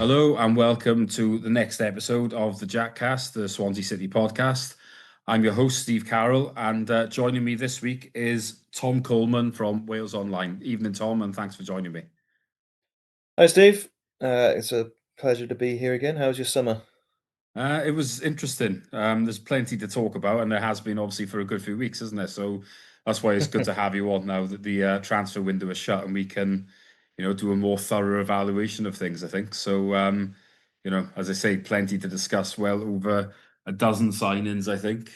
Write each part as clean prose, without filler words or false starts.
Hello and welcome to the next episode of the Jackcast, the Swansea City podcast. I'm your host, Steve Carroll, and joining me this week is Tom Coleman from Wales Online. Evening, Tom, and thanks for joining me. Hi, Steve. It's a pleasure to be here again. How was your summer? It was interesting. There's plenty to talk about, and there has been obviously for a good few weeks, isn't there? So that's why it's good to have you on now that the transfer window is shut and we can, do a more thorough evaluation of things, I think. So, as I say, plenty to discuss. Well, over a dozen signings, I think.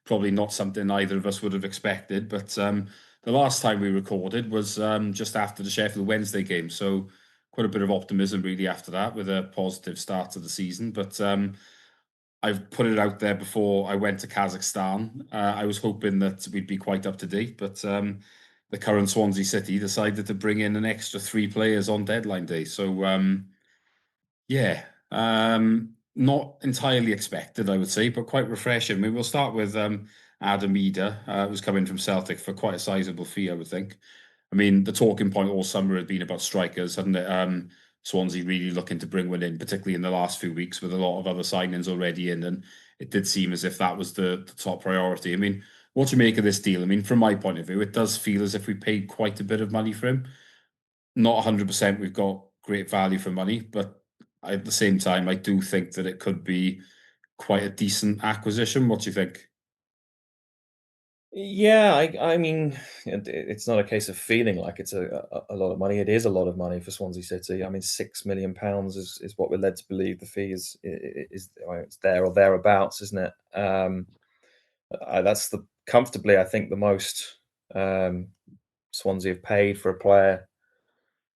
Probably not something either of us would have expected, but the last time we recorded was just after the Sheffield Wednesday game. So, quite a bit of optimism really after that with a positive start to the season. But I've put it out there before I went to Kazakhstan. I was hoping that we'd be quite up to date, but the current Swansea City decided to bring in an extra three players on deadline day. So yeah, not entirely expected, I would say, but quite refreshing. Maybe we'll start with Adam Eder, who's coming from Celtic for quite a sizable fee, I would think. I mean, the talking point all summer had been about strikers, hadn't it? Swansea really looking to bring one in, particularly in the last few weeks with a lot of other signings already in, and it did seem as if that was the top priority. I mean, what do you make of this deal? I mean, from my point of view, it does feel as if we paid quite a bit of money for him. Not 100% we've got great value for money, but at the same time, I do think that it could be quite a decent acquisition. What do you think? Yeah, I mean, it's not a case of feeling like it's a lot of money. It is a lot of money for Swansea City. I mean, £6 million is what we're led to believe the fee is well, it's there or thereabouts, isn't it? That's the comfortably, I think, the most um, Swansea have paid for a player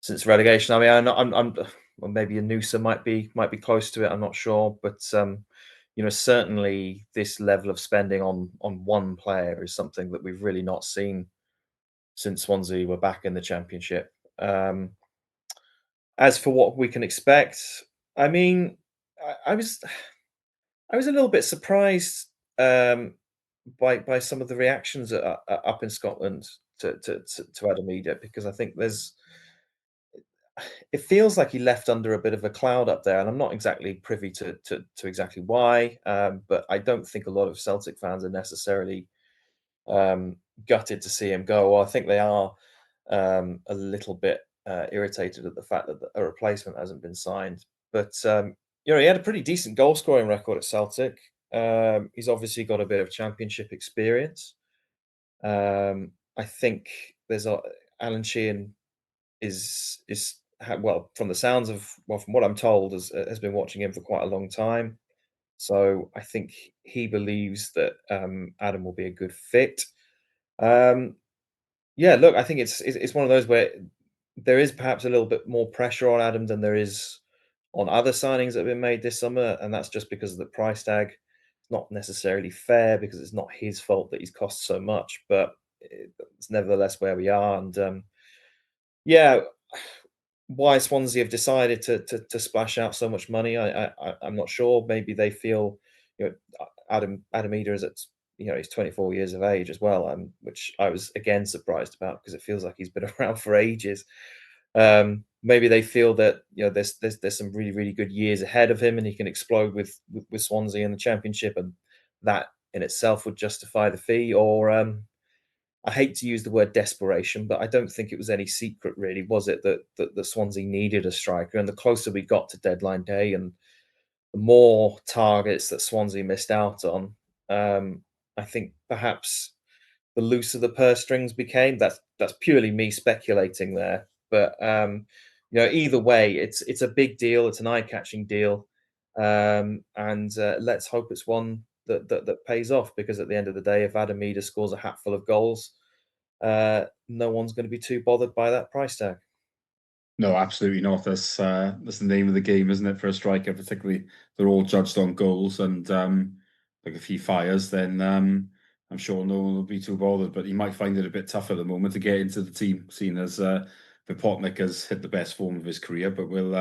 since relegation. I mean, I'm well, maybe a Noosa might be close to it. I'm not sure, but certainly this level of spending on one player is something that we've really not seen since Swansea were back in the Championship. As for what we can expect, I mean, I was a little bit surprised by some of the reactions up in Scotland to Adam Idah, because I think it feels like he left under a bit of a cloud up there, and I'm not exactly privy to exactly why. But I don't think a lot of Celtic fans are necessarily gutted to see him go. Well, I think they are a little bit irritated at the fact that a replacement hasn't been signed. But he had a pretty decent goal scoring record at Celtic. He's obviously got a bit of championship experience. I think there's Alan Sheehan well, from the sounds of, well, from what I'm told, has been watching him for quite a long time. So I think he believes that Adam will be a good fit. Um, yeah, look, I think it's one of those where there is perhaps a little bit more pressure on Adam than there is on other signings that have been made this summer, and that's just because of the price tag. It's not necessarily fair because it's not his fault that he's cost so much, but it's nevertheless where we are. And yeah, why Swansea have decided to splash out so much money, I'm not sure. Maybe they feel, Adam Eder is he's 24 years of age as well, which I was again surprised about because it feels like he's been around for ages. Maybe they feel that there's some really good years ahead of him, and he can explode with Swansea in the Championship, and that in itself would justify the fee. Or I hate to use the word desperation, but I don't think it was any secret, really, was it, that Swansea needed a striker? And the closer we got to deadline day, and the more targets that Swansea missed out on, I think perhaps the looser the purse strings became. That's purely me speculating there, but either way, it's a big deal. It's an eye-catching deal, and let's hope it's one that pays off. Because at the end of the day, if Adam Idah scores a hatful of goals, no one's going to be too bothered by that price tag. No, absolutely not. That's the name of the game, isn't it? For a striker, particularly, they're all judged on goals, and like if he fires, then I'm sure no one will be too bothered. But he might find it a bit tough at the moment to get into the team, seeing as Potnik has hit the best form of his career, but well,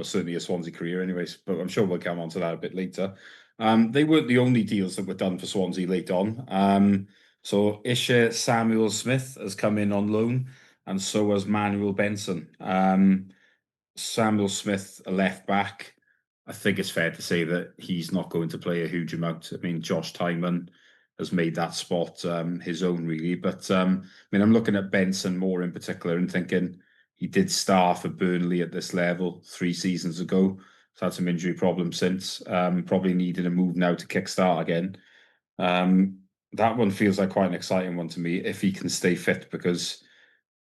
certainly a Swansea career, anyways. But I'm sure we'll come on to that a bit later. They weren't the only deals that were done for Swansea late on. So Isha Samuel Smith has come in on loan and so has Manuel Benson. Samuel Smith, a left back, I think it's fair to say that he's not going to play a huge amount. I mean, Josh Tyman has made that spot his own, really. But I mean, I'm looking at Benson more in particular and thinking he did start for Burnley at this level 3 seasons ago. He's had some injury problems since. Probably needed a move now to kickstart again. Um, that one feels like quite an exciting one to me if he can stay fit, because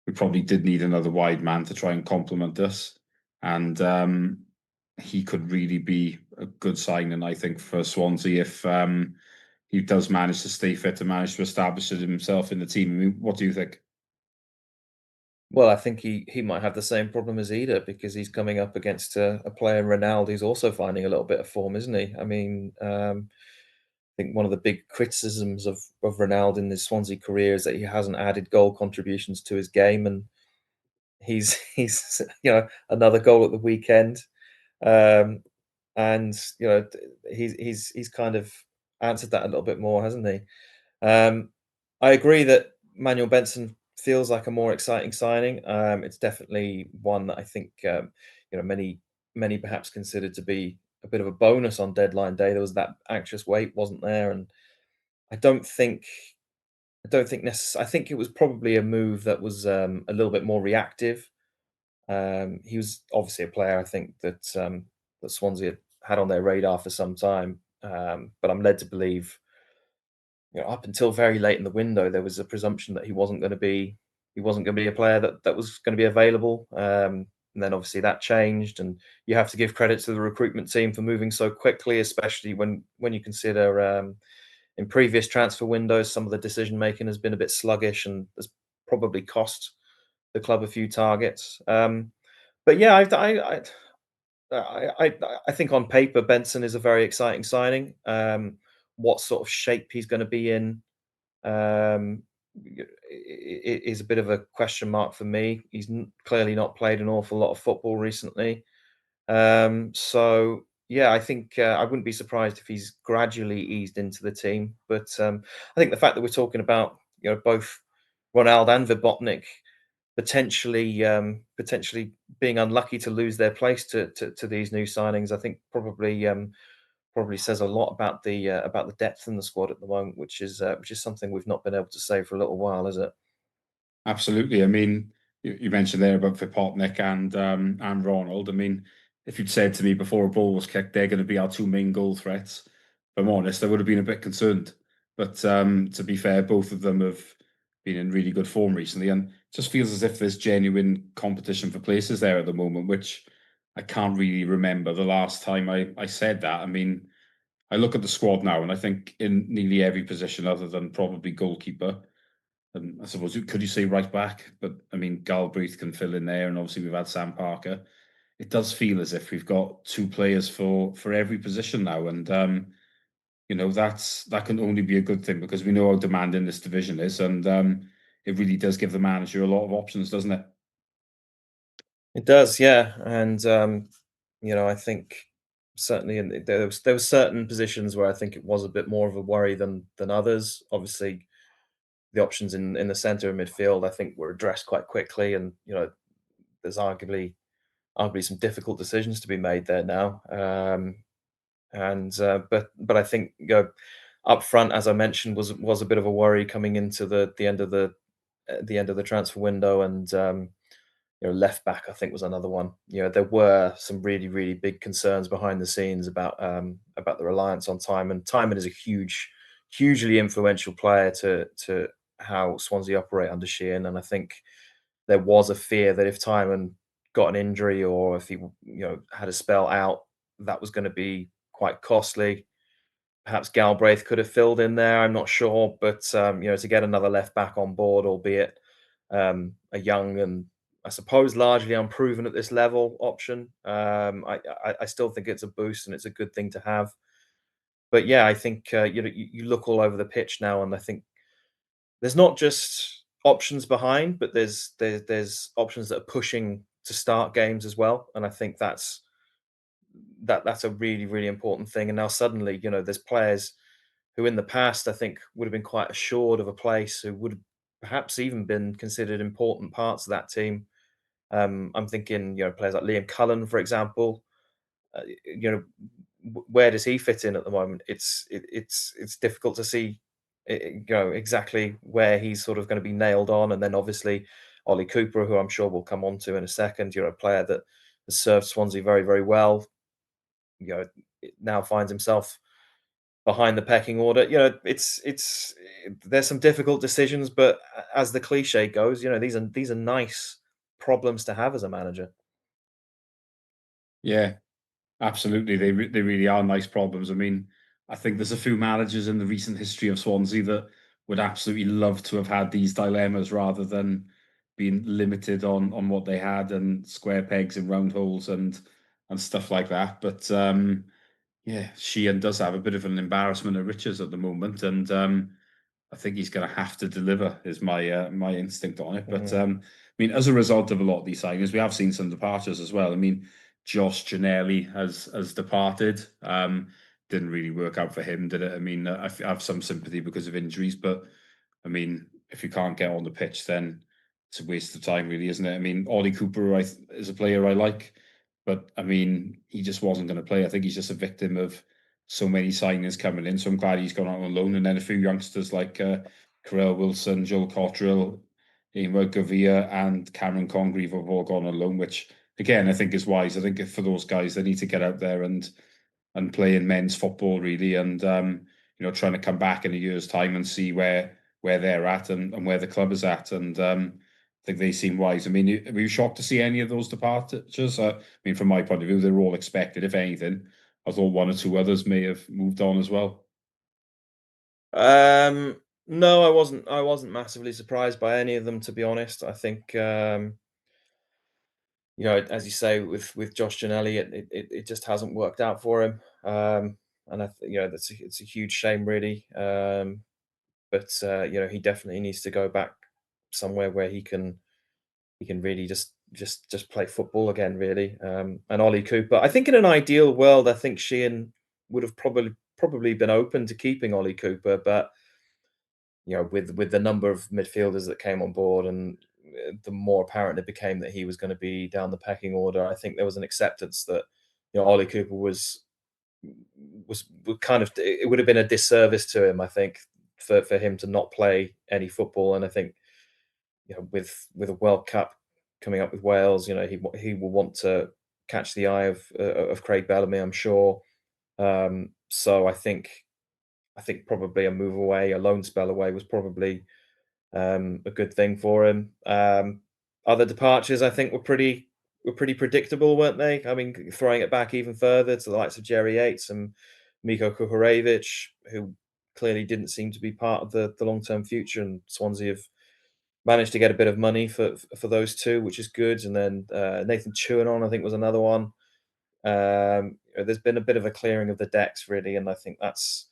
we probably did need another wide man to try and complement us. And he could really be a good signing, I think, for Swansea if he does manage to stay fit and manage to establish himself in the team. I mean, what do you think? Well, I think he might have the same problem as Eder because he's coming up against a player in Ronaldo who's also finding a little bit of form, isn't he? I mean, I think one of the big criticisms of Ronaldo in his Swansea career is that he hasn't added goal contributions to his game, and he's another goal at the weekend, um, and he's kind of answered that a little bit more, hasn't he? I agree that Manuel Benson feels like a more exciting signing. It's definitely one that I think many perhaps considered to be a bit of a bonus on deadline day. There was that anxious wait, wasn't there? And I don't think I think it was probably a move that was a little bit more reactive. He was obviously a player I think that Swansea had on their radar for some time, but I'm led to believe up until very late in the window, there was a presumption that he wasn't going to be a player that was going to be available. And then obviously that changed, and you have to give credit to the recruitment team for moving so quickly, especially when you consider in previous transfer windows some of the decision making has been a bit sluggish and has probably cost the club a few targets. But yeah, I think on paper Benson is a very exciting signing. What sort of shape he's going to be in um, is a bit of a question mark for me. He's clearly not played an awful lot of football recently. So yeah, I think I wouldn't be surprised if he's gradually eased into the team. But I think the fact that we're talking about both Ronaldo and Vibotnik potentially being unlucky to lose their place to these new signings, I think probably says a lot about the depth in the squad at the moment, which is something we've not been able to say for a little while, is it? Absolutely. I mean, you mentioned there about Vipotnik and Ronald. I mean, if you'd said to me before a ball was kicked, they're going to be our two main goal threats, if I'm honest, I would have been a bit concerned. But to be fair, both of them have been in really good form recently, and it just feels as if there's genuine competition for places there at the moment, which I can't really remember the last time I said that. I mean, I look at the squad now, and I think in nearly every position other than probably goalkeeper. And I suppose could you say right back? But I mean, Galbraith can fill in there, and obviously we've had Sam Parker. It does feel as if we've got two players for every position now, and that can only be a good thing because we know how demanding this division is, and it really does give the manager a lot of options, doesn't it? It does, yeah, and I think certainly there were certain positions where I think it was a bit more of a worry than others. Obviously, the options in the centre of midfield I think were addressed quite quickly, and there's arguably some difficult decisions to be made there now. And but I think up front, as I mentioned, was a bit of a worry coming into the end of the end of the transfer window, and left back I think was another one. There were some really big concerns behind the scenes about the reliance on Timon. Timon is a hugely influential player to how Swansea operate under Sheehan, and I think there was a fear that if Timon got an injury or if he had a spell out, that was going to be quite costly. Perhaps Galbraith could have filled in there. I'm not sure, but to get another left back on board, albeit a young and I suppose largely unproven at this level option, I still think it's a boost and it's a good thing to have. But yeah, I think you look all over the pitch now, and I think there's not just options behind, but there's options that are pushing to start games as well, and I think that's a really important thing. And now suddenly, there's players who in the past I think would have been quite assured of a place, who would have perhaps even been considered important parts of that team, I'm thinking, players like Liam Cullen, for example. Where does he fit in at the moment? It's difficult to see, exactly where he's sort of going to be nailed on. And then obviously Ollie Cooper, who I'm sure we'll come on to in a second, a player that has served Swansea very, very well. Now finds himself behind the pecking order. There's some difficult decisions, but as the cliche goes, these are nice problems to have as a manager. Yeah, absolutely. They really are nice problems. I mean, I think there's a few managers in the recent history of Swansea that would absolutely love to have had these dilemmas rather than being limited on what they had and square pegs and round holes and stuff like that. But yeah, Sheehan does have a bit of an embarrassment of riches at the moment, and I think he's going to have to deliver. Is my instinct on it. But Mhm. I mean, as a result of a lot of these signings, we have seen some departures as well. I mean, Josh Janelli has departed. Didn't really work out for him, did it? I mean, I have some sympathy because of injuries, but I mean, if you can't get on the pitch, then it's a waste of time, really, isn't it? I mean, Ollie Cooper is a player I like, but I mean, he just wasn't going to play. I think he's just a victim of so many signings coming in. So I'm glad he's gone out on loan, and then a few youngsters like Carell Wilson, Joel Cottrell, Emer Gavia, and Cameron Congreve have all gone on loan, which again I think is wise. I think for those guys, they need to get out there and play in men's football really, and trying to come back in a year's time and see where they're at and where the club is at, and I think they seem wise. I mean, were you shocked to see any of those departures? I mean, from my point of view, they're all expected. If anything, I thought one or two others may have moved on as well. No, I wasn't massively surprised by any of them, to be honest. I think, as you say, with Josh Ginnelly, it just hasn't worked out for him. And it's a huge shame, really. But he definitely needs to go back somewhere where he can really just play football again, really. And Ollie Cooper, I think in an ideal world, I think Sheehan would have probably been open to keeping Ollie Cooper, but with the number of midfielders that came on board, and the more apparent it became that he was going to be down the pecking order, I think there was an acceptance that Ollie Cooper was kind of, it would have been a disservice to him, I think, for him to not play any football. And I think with a World Cup coming up with Wales, he will want to catch the eye of Craig Bellamy, I'm sure. So I think probably a move away, a loan spell away, was probably a good thing for him. Other departures, I think, were pretty predictable, weren't they? I mean, throwing it back even further to the likes of Jerry Yates and Miko Kukurevich, who clearly didn't seem to be part of the long term future, and Swansea have managed to get a bit of money for those two, which is good. And then Nathan Chuanon, I think, was another one. There's been a bit of a clearing of the decks, really, and I think that's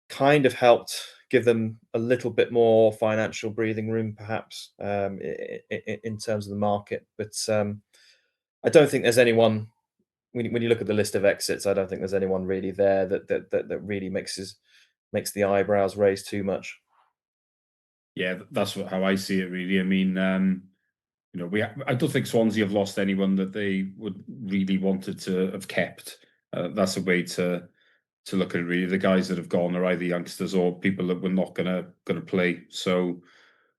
kind of helped give them a little bit more financial breathing room, perhaps, in terms of the market. But I don't think there's anyone. When you look at the list of exits, I don't think there's anyone really there that really makes the eyebrows raise too much. Yeah, that's how I see it. Really, I mean, I don't think Swansea have lost anyone that they would really wanted to have kept. That's a way to look at it. Really, the guys that have gone are either youngsters or people that were not gonna play. So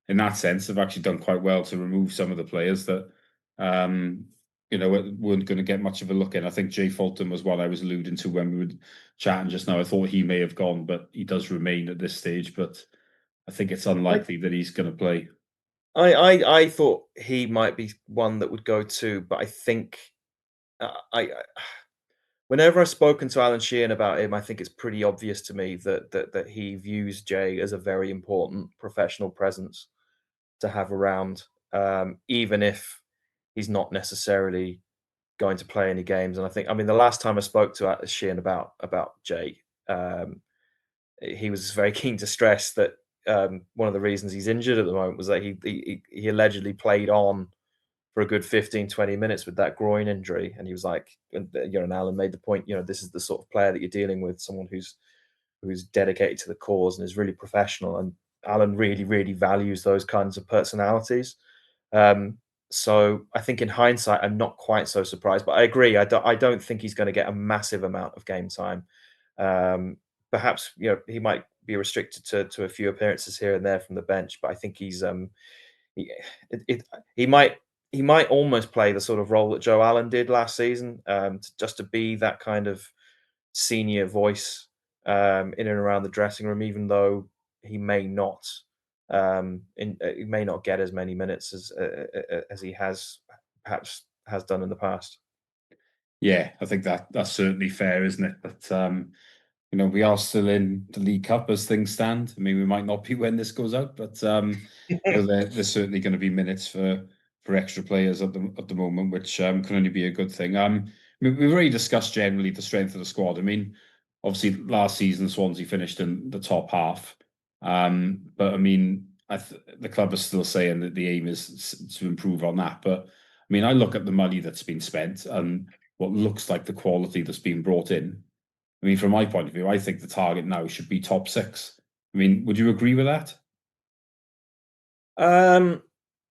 in that sense, they've actually done quite well to remove some of the players that um, weren't going to get much of a look in. I think Jay Fulton was one I was alluding to when we were chatting just now. I thought he may have gone, but he does remain at this stage. But I think it's I unlikely that he's going to play. I thought he might be one that would go too, but I think I whenever I've spoken to Alan Sheehan about him, I think it's pretty obvious to me that he views Jay as a very important professional presence to have around, even if he's not necessarily going to play any games. And I mean, the last time I spoke to Sheehan about Jay, he was very keen to stress that one of the reasons he's injured at the moment was that he allegedly played on for a good 15, 20 minutes with that groin injury. And he was like, and Alan made the point, this is the sort of player that you're dealing with, someone who's dedicated to the cause and is really professional. And Alan really, really values those kinds of personalities. Um, So I think in hindsight, I'm not quite so surprised, but I agree. I don't think he's going to get a massive amount of game time. Um, Perhaps he might be restricted to a few appearances here and there from the bench, but I think he, he might almost play the sort of role that Joe Allen did last season, just to be that kind of senior voice in and around the dressing room, even though he may not he may not get as many minutes as he has perhaps has done in the past. Yeah, I think that's certainly fair, isn't it? But we are still in the League Cup as things stand. I mean, we might not be when this goes out, but there's certainly going to be minutes for extra players at the moment, which can only be a good thing. We've already discussed generally the strength of the squad. I mean, obviously last season Swansea finished in the top half, but I mean, the club is still saying that the aim is to improve on that. But I mean, I look at the money that's been spent and what looks like the quality that's been brought in. I mean, from my point of view, I think the target now should be top six. I mean, would you agree with that? um,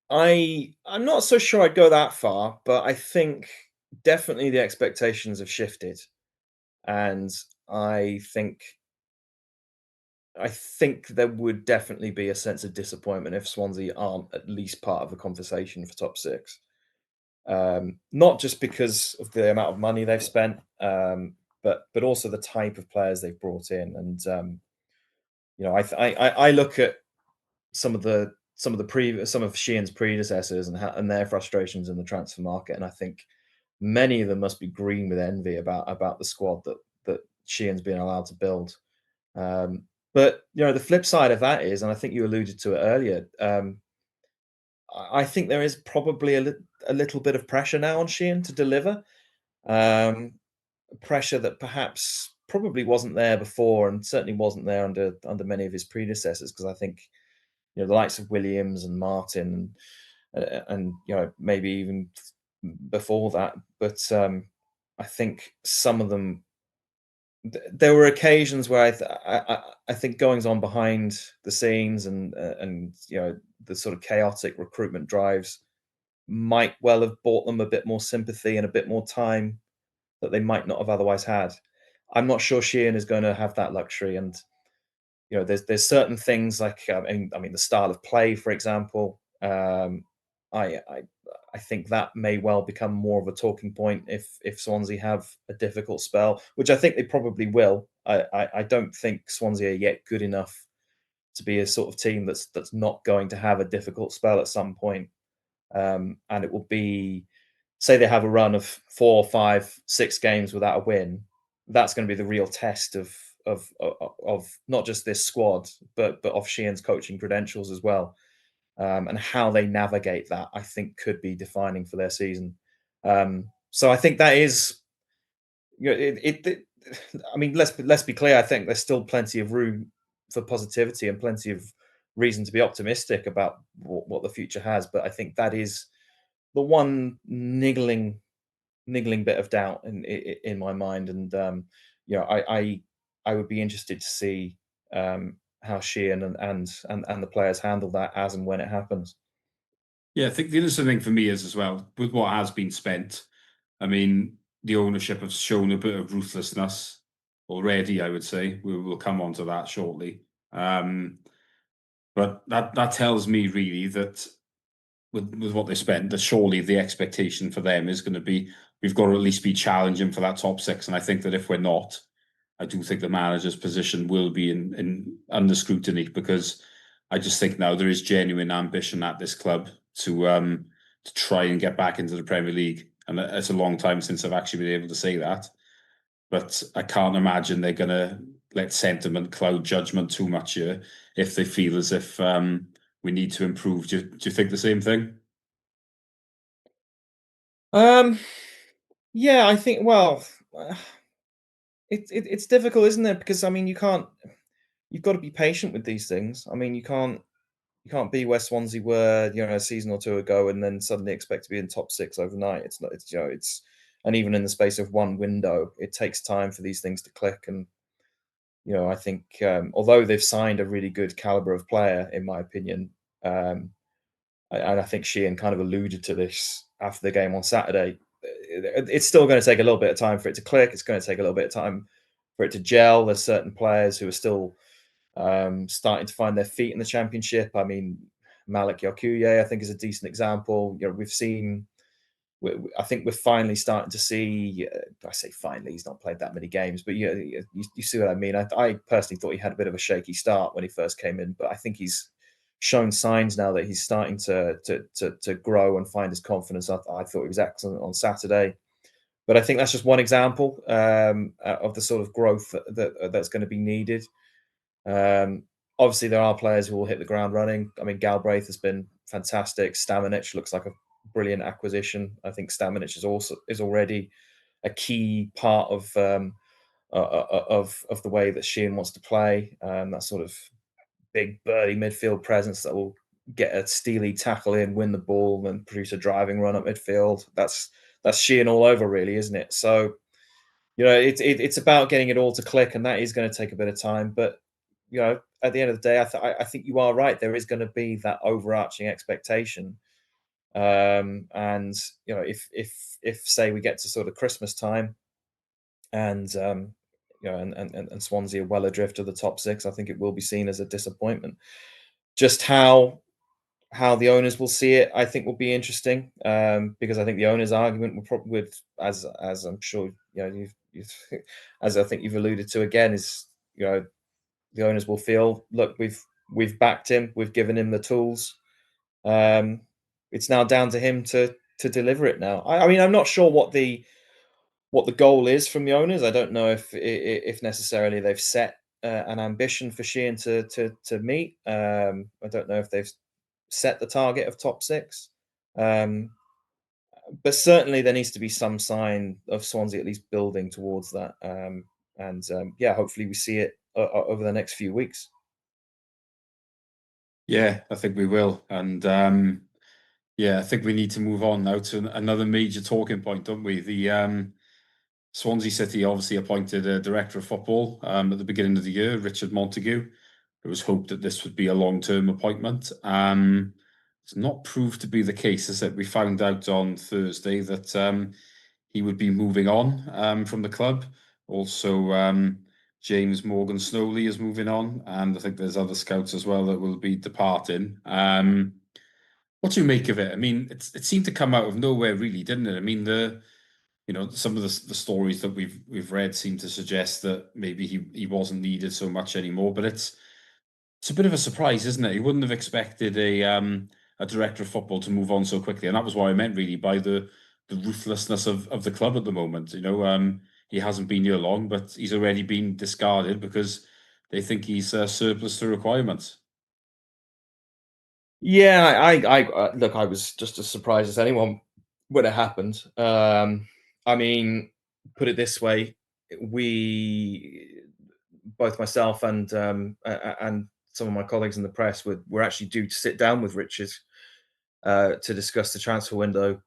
I'm not so sure I'd go that far, but I think definitely the expectations have shifted, and I think I think there would definitely be a sense of disappointment if Swansea aren't at least part of the conversation for top six. Not just because of the amount of money they've spent, but also the type of players they've brought in. And I look at some of Sheehan's predecessors and their frustrations in the transfer market, and I think many of them must be green with envy about the squad that Sheehan's been allowed to build. Um, but the flip side of that is, and I think you alluded to it earlier. I think there is probably a little bit of pressure now on Sheehan to deliver. Um, Pressure that perhaps probably wasn't there before, and certainly wasn't there under many of his predecessors. Because I think the likes of Williams and Martin and maybe even before that, but I think some of them. There were occasions where I think goings on behind the scenes and the sort of chaotic recruitment drives might well have bought them a bit more sympathy and a bit more time that they might not have otherwise had. I'm not sure Sheehan is going to have that luxury, and there's certain things like I mean the style of play, for example. I, I I think that may well become more of a talking point if Swansea have a difficult spell, which I think they probably will. I don't think Swansea are yet good enough to be a sort of team that's not going to have a difficult spell at some point. And it will be, say they have a run of 4, 5, 6 games without a win. That's going to be the real test of not just this squad, but of Sheehan's coaching credentials as well, and how they navigate that. I think could be defining for their season. So I think that is, I mean, let's be clear. I think there's still plenty of room for positivity and plenty of reason to be optimistic about what the future has. But I think that is the one niggling bit of doubt in my mind, and I would be interested to see how Sheehan and the players handle that as and when it happens. Yeah, I think the interesting thing for me is as well, with what has been spent, I mean, the ownership has shown a bit of ruthlessness already, I would say. We will come on to that shortly. Um, but that tells me really that with what they spent, that surely the expectation for them is going to be we've got to at least be challenging for that top six. And I think that if we're not, I do think the manager's position will be in under scrutiny because I just think now there is genuine ambition at this club to try and get back into the Premier League. And it's a long time since I've actually been able to say that. But I can't imagine they're going to let sentiment cloud judgment too much here if they feel as if we need to improve. Do you think the same thing? Um, yeah, I think. Well, it's difficult, isn't it? Because I mean, you can't. You've got to be patient with these things. I mean, you can't be where Swansea were, a season or two ago, and then suddenly expect to be in top six overnight. It's not. It's and even in the space of one window, it takes time for these things to click. And I think although they've signed a really good caliber of player, in my opinion, um, and I think Sheehan kind of alluded to this after the game on Saturday. It's still going to take a little bit of time for it to click. It's going to take a little bit of time for it to gel. There's certain players who are still starting to find their feet in the championship. I mean, Malik Yakuye, I think, is a decent example. We've seen. I think we're finally starting to see. I say finally, he's not played that many games, but you see what I mean. I personally thought he had a bit of a shaky start when he first came in, but I think he's shown signs now that he's starting to grow and find his confidence. I thought he was excellent on Saturday, but I think that's just one example of the sort of growth that's going to be needed. Um, Obviously, there are players who will hit the ground running. I mean, Galbraith has been fantastic. Stamenic looks like a brilliant acquisition. I think Stamenic is already a key part of the way that Sheehan wants to play. That sort of big birdie midfield presence that will get a steely tackle in, win the ball, and produce a driving run at midfield. That's Sheehan all over, really, isn't it? So it's about getting it all to click, and that is going to take a bit of time. But at the end of the day, I think you are right. There is going to be that overarching expectation, and if say we get to sort of Christmas time, and and Swansea are well adrift of the top six, I think it will be seen as a disappointment. Just how the owners will see it, I think, will be interesting, because I think the owners' argument will probably, as I'm sure you've as I think you've alluded to again, is the owners will feel, look, we've backed him, we've given him the tools. Um, it's now down to him to deliver it. Now, I mean, I'm not sure what the goal is from the owners. I don't know if necessarily they've set an ambition for Sheehan to meet. I don't know if they've set the target of top six. Um, but certainly there needs to be some sign of Swansea at least building towards that. Yeah, hopefully we see it over the next few weeks. Yeah, I think we will. And yeah, I think we need to move on now to another major talking point, don't we? The Swansea City obviously appointed a director of football at the beginning of the year, Richard Montague. It was hoped that this would be a long-term appointment. It's not proved to be the case, is it? We found out on Thursday that he would be moving on from the club. Also, James Morgan Snowley is moving on, and I think there's other scouts as well that will be departing. What do you make of it? I mean, it seemed to come out of nowhere, really, didn't it? I mean, some of the stories that we've read seem to suggest that maybe he wasn't needed so much anymore. But it's a bit of a surprise, isn't it? You wouldn't have expected a director of football to move on so quickly, and that was what I meant really by the ruthlessness of the club at the moment. He hasn't been here long, but he's already been discarded because they think he's surplus to requirements. Yeah, look. I was just as surprised as anyone when it happened. I mean, put it this way: we, both myself and some of my colleagues in the press, were actually due to sit down with Richard to discuss the transfer window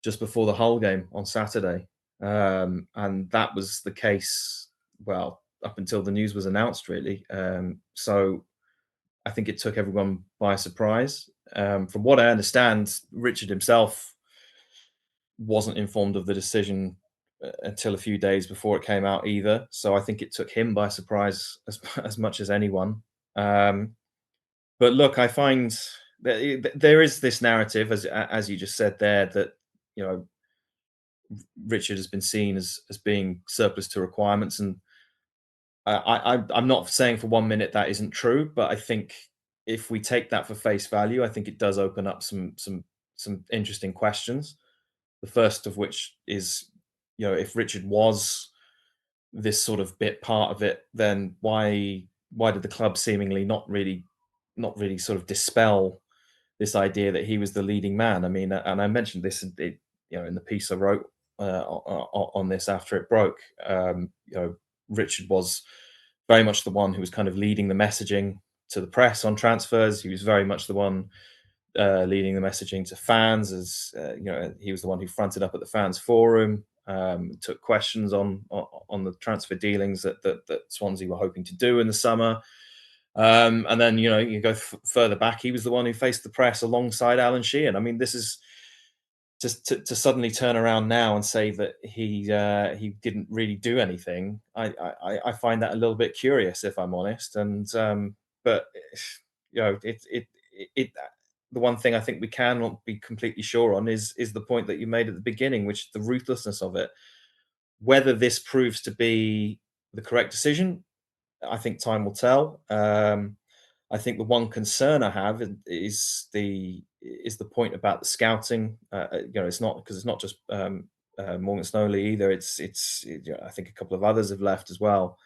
just before the Hull game on Saturday, and that was the case. Well, up until the news was announced, really. So I think it took everyone by surprise. From what I understand, Richard himself wasn't informed of the decision until a few days before it came out either. So I think it took him by surprise as much as anyone. Um, but look, I find that there is this narrative, as you just said there, that you know Richard has been seen as being surplus to requirements, and I'm not saying for 1 minute that isn't true, but I think if we take that for face value, I think it does open up some interesting questions. The first of which is, if Richard was this sort of bit part of it, then why did the club seemingly not really sort of dispel this idea that he was the leading man? I mean, and I mentioned this in the piece I wrote on this after it broke. Richard was very much the one who was kind of leading the messaging to the press on transfers. He was very much the one leading the messaging to fans, as he was the one who fronted up at the fans forum, took questions on the transfer dealings that Swansea were hoping to do in the summer. And then you go further back, he was the one who faced the press alongside Alan Sheehan. I mean, this is just to suddenly turn around now and say that he didn't really do anything. I find that a little bit curious, if I'm honest. And but it the one thing I think we cannot be completely sure on is the point that you made at the beginning, which is the ruthlessness of it. Whether this proves to be the correct decision, I think time will tell. I think the one concern I have is the point about the scouting. It's not because it's not just Morgan Snowley either. I think a couple of others have left as well.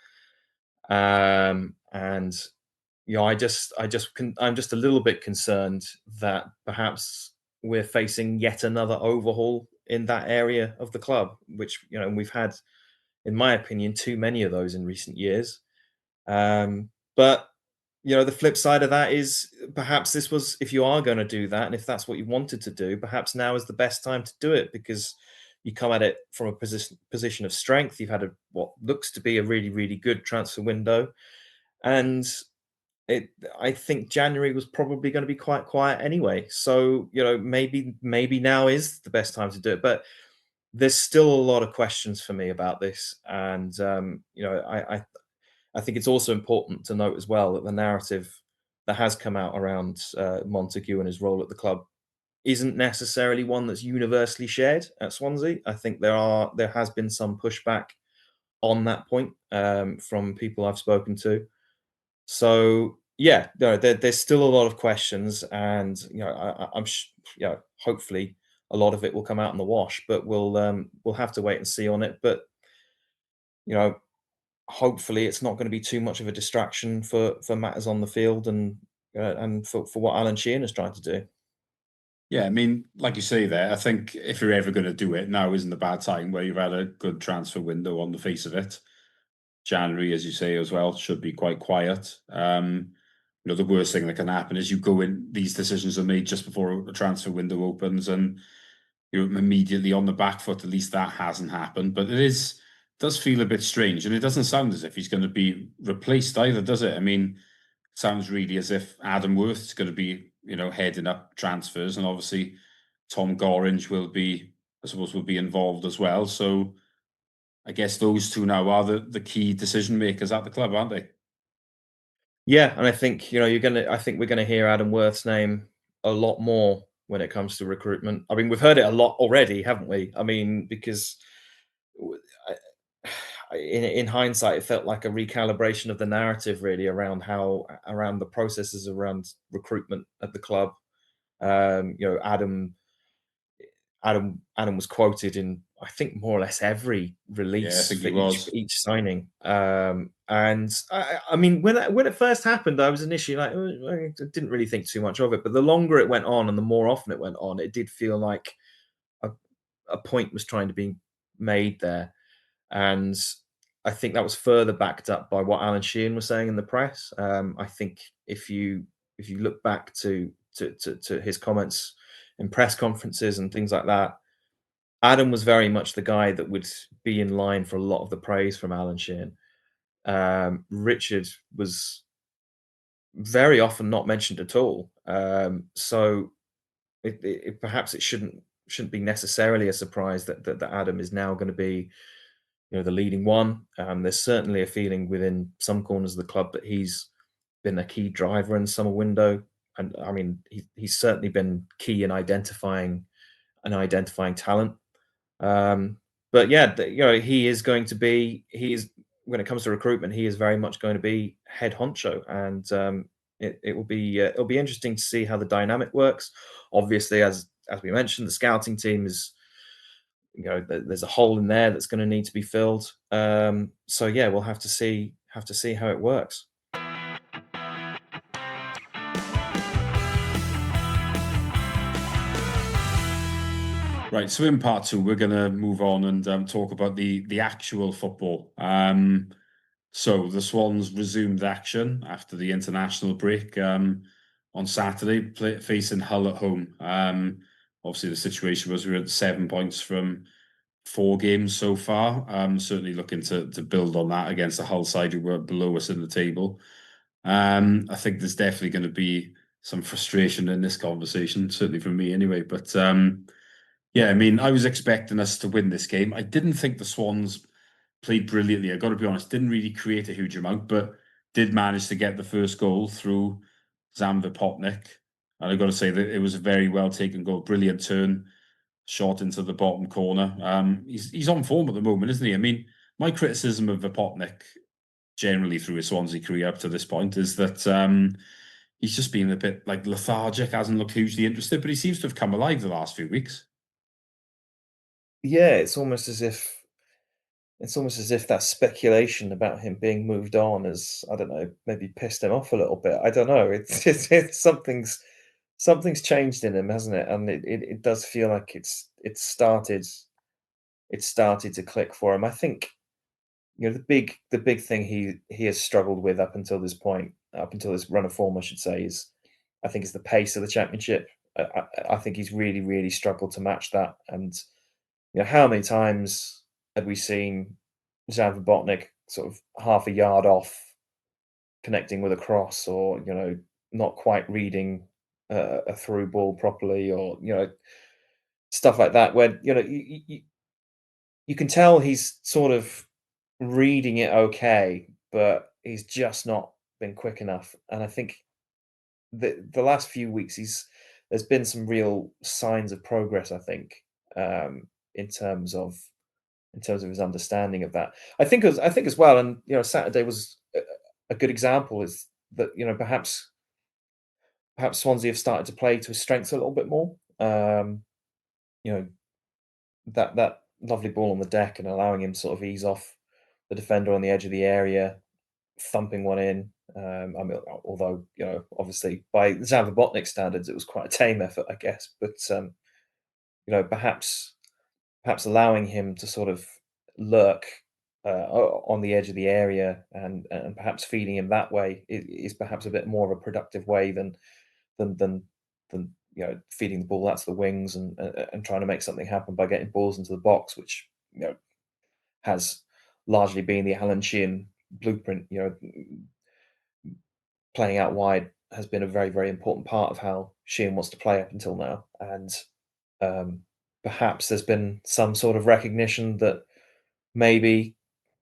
And I'm just a little bit concerned that perhaps we're facing yet another overhaul in that area of the club, which we've had, in my opinion, too many of those in recent years. But the flip side of that is perhaps this was, if you are going to do that, and if that's what you wanted to do, perhaps now is the best time to do it because you come at it from a position of strength. You've had what looks to be a really, really good transfer window, and it. I think January was probably going to be quite quiet anyway. So maybe now is the best time to do it, but. There's still a lot of questions for me about this, and I think it's also important to note as well that the narrative that has come out around Montague and his role at the club isn't necessarily one that's universally shared at Swansea. I think there has been some pushback on that point from people I've spoken to. So yeah, no, there's still a lot of questions, and hopefully a lot of it will come out in the wash, but we'll have to wait and see on it. But you know, hopefully it's not going to be too much of a distraction for matters on the field and for what Alan Sheehan is trying to do. Yeah, I mean, like you say there, I think if you're ever going to do it, now isn't a bad time where you've had a good transfer window on the face of it. January, as you say as well, should be quite quiet. The worst thing that can happen is you go in, these decisions are made just before a transfer window opens and you're immediately on the back foot. At least that hasn't happened. But does feel a bit strange. And it doesn't sound as if he's going to be replaced either, does it? I mean, it sounds really as if Adam Worth is going to be, heading up transfers. And obviously Tom Gorringe I suppose, will be involved as well. So I guess those two now are the key decision makers at the club, aren't they? Yeah, and I think I think we're gonna hear Adam Worth's name a lot more when it comes to recruitment. I mean, we've heard it a lot already, haven't we? I mean, because w- in hindsight, it felt like a recalibration of the narrative really around the processes around recruitment at the club. Adam was quoted in, I think, more or less every Yeah, I release think for he each was. each signing. And I mean, when it first happened, I was initially like, I didn't really think too much of it. But the longer it went on, and the more often it went on, it did feel like a, a point was trying to be made there. And I think that was further backed up by what Alan Sheehan was saying in the press. I think if you look back to his comments in press conferences and things like that, Adam was very much the guy that would be in line for a lot of the praise from Alan Sheehan. Richard was very often not mentioned at all. So perhaps it shouldn't be necessarily a surprise that Adam is now going to be the leading one. There's certainly a feeling within some corners of the club that he's been a key driver in the summer window, and I mean he's certainly been key in identifying talent. But yeah, he is going to be. He is when it comes to recruitment, he is very much going to be head honcho, and it'll be interesting to see how the dynamic works. Obviously, as we mentioned, the scouting team is there's a hole in there that's going to need to be filled. So yeah, we'll have to see how it works. Right. So in part two, we're going to move on and talk about the actual football. So the Swans resumed action after the international break on Saturday, facing Hull at home. Obviously, the situation was we were at 7 points from 4 games so far. Certainly looking to build on that against the Hull side who were below us in the table. I think there's definitely going to be some frustration in this conversation, certainly from me anyway. But yeah, I mean, I was expecting us to win this game. I didn't think the Swans played brilliantly. I got to be honest, didn't really create a huge amount, but did manage to get the first goal through Zamva Potnik. And I got to say that it was a very well taken goal, brilliant turn, shot into the bottom corner. He's on form at the moment, isn't he? I mean, my criticism of Vopotnik generally through his Swansea career up to this point is that he's just been a bit like lethargic, hasn't looked hugely interested, but he seems to have come alive the last few weeks. Yeah, it's almost as if that speculation about him being moved on has, I don't know, maybe pissed him off a little bit. I don't know. It's something's changed in him, hasn't it? And it does feel like it's started to click for him. I think, the big thing he has struggled with up until this point, up until this run of form, I should say, is the pace of the championship. I think he's really, really struggled to match that. And how many times had we seen Jan Botnik sort of half a yard off, connecting with a cross, or not quite reading a through ball properly, or stuff like that, where you can tell he's sort of reading it okay, but he's just not been quick enough. And I think the last few weeks there's been some real signs of progress, I think, um, in terms of his understanding of that. I think as well, and Saturday was a good example, is that perhaps Swansea have started to play to his strengths a little bit more. You know that lovely ball on the deck and allowing him to sort of ease off the defender on the edge of the area, thumping one in. I mean, although obviously by Zavabotnik standards, it was quite a tame effort, I guess. But perhaps allowing him to sort of lurk on the edge of the area, and perhaps feeding him that way is perhaps a bit more of a productive way than than than feeding the ball out to the wings, and trying to make something happen by getting balls into the box, which has largely been the Alan Sheehan blueprint. Playing out wide has been a very, very important part of how Sheehan wants to play up until now. And um, perhaps there's been some sort of recognition that maybe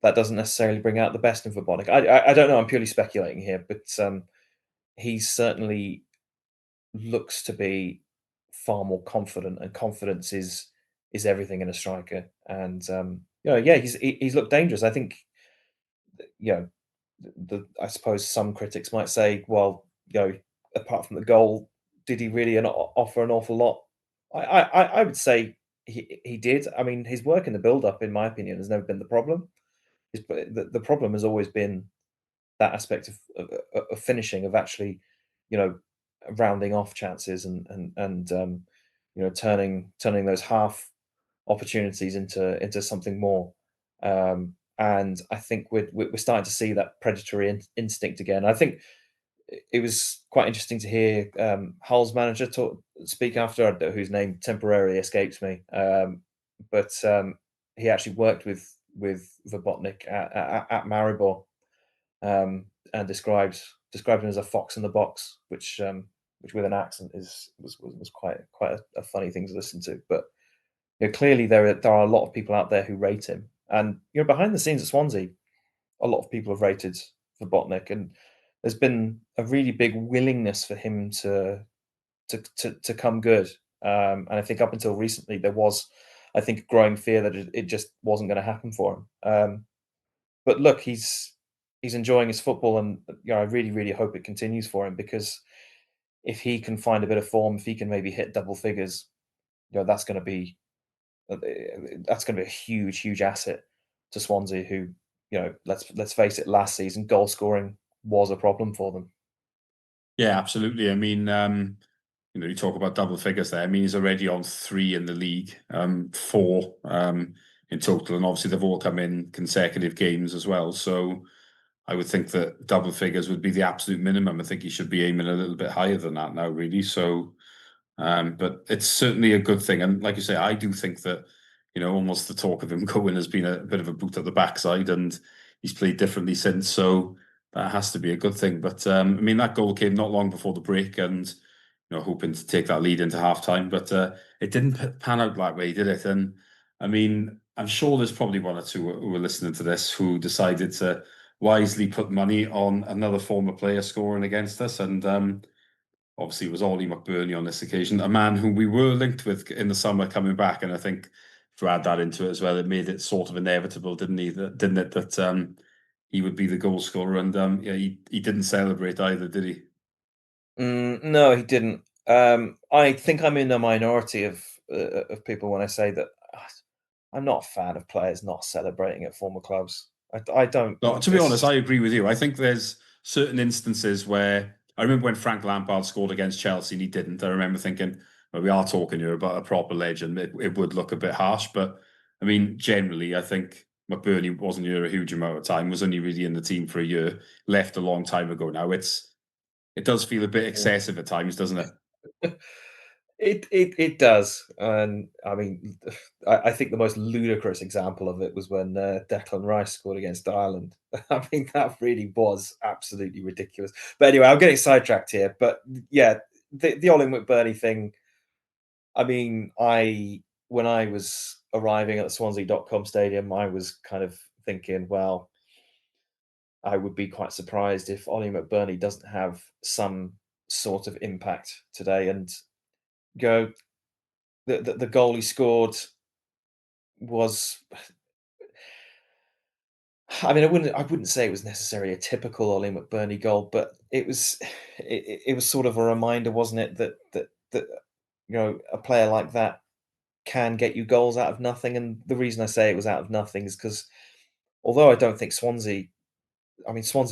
that doesn't necessarily bring out the best in Verbonic. I don't know. I'm purely speculating here, but he certainly looks to be far more confident, and confidence is everything in a striker. And yeah, he's looked dangerous. I think you know I suppose some critics might say, well, apart from the goal, did he really offer an awful lot? I would say he did. I mean, his work in the build up, in my opinion, has never been the problem. The problem has always been that aspect of finishing, of actually, you know, rounding off chances, and turning those half opportunities into something more. And I think we're starting to see that predatory instinct again. I think it was quite interesting to hear Hull's manager speak after, whose name temporarily escapes me, but he actually worked with Verbotnik at Maribor, and described him as a fox in the box, which with an accent was quite a funny thing to listen to. But clearly there are a lot of people out there who rate him, and behind the scenes at Swansea, a lot of people have rated Verbotnik, and there's been a really big willingness for him to come good. And I think up until recently there was, I think, a growing fear that it just wasn't going to happen for him. But look, he's enjoying his football, and I really, really hope it continues for him, because if he can find a bit of form, if he can maybe hit double figures, that's going to be a huge, huge asset to Swansea, who, let's face it, last season goal scoring was a problem for them. Yeah, absolutely. I mean, you talk about double figures there. I mean, he's already on 3 in the league, 4 in total, and obviously they've all come in consecutive games as well. So I would think that double figures would be the absolute minimum. I think he should be aiming a little bit higher than that now, really. So, but it's certainly a good thing. And like you say, I do think that, almost the talk of him going has been a bit of a boot at the backside, and he's played differently since. So that has to be a good thing. But I mean, that goal came not long before the break, and hoping to take that lead into half time. But it didn't pan out that way, did it? And I mean, I'm sure there's probably one or two who are listening to this who decided to wisely put money on another former player scoring against us. And obviously, it was Ollie McBurney on this occasion, a man who we were linked with in the summer coming back. And I think to add that into it as well, it made it sort of inevitable, didn't it, that he would be the goal scorer. And yeah, he didn't celebrate either, did he? No, he didn't. I think I'm in a minority of people when I say that I'm not a fan of players not celebrating at former clubs. I don't. No, to be honest, It's I agree with you. I think there's certain instances where I remember when Frank Lampard scored against Chelsea and he didn't. I remember thinking, well, we are talking here about a proper legend. It would look a bit harsh, but I mean, generally, I think McBurney wasn't here a huge amount of time. Was only really in the team for a year. Left a long time ago now. It does feel a bit excessive at times, doesn't it? it does, and I mean, I think the most ludicrous example of it was when Declan Rice scored against Ireland. I mean, that really was absolutely ridiculous. But anyway, I'm getting sidetracked here. But yeah, the Ollie McBurney thing. I mean, I when I was arriving at the Swansea.com stadium, I was kind of thinking, well, I would be quite surprised if Ollie McBurney doesn't have some sort of impact today. And go the goal he scored was, I mean, I wouldn't say it was necessarily a typical Ollie McBurney goal, but it was sort of a reminder, wasn't it, that a player like that can get you goals out of nothing. And the reason I say it was out of nothing is because although I don't think Swansea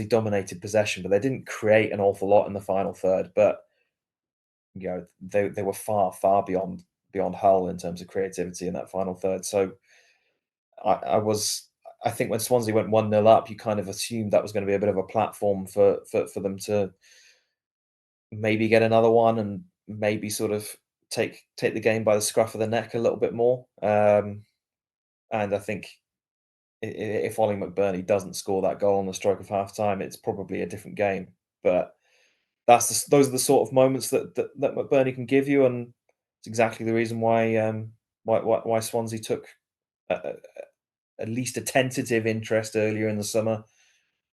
dominated possession, but they didn't create an awful lot in the final third. But they were far beyond Hull in terms of creativity in that final third. So I was I think when Swansea went 1-0 up, you kind of assumed that was going to be a bit of a platform for them to maybe get another one and maybe sort of take the game by the scruff of the neck a little bit more. And I think if Ollie McBurney doesn't score that goal on the stroke of half time, it's probably a different game. But those are the sort of moments that McBurney can give you, and it's exactly the reason why Swansea took a, at least a tentative interest earlier in the summer.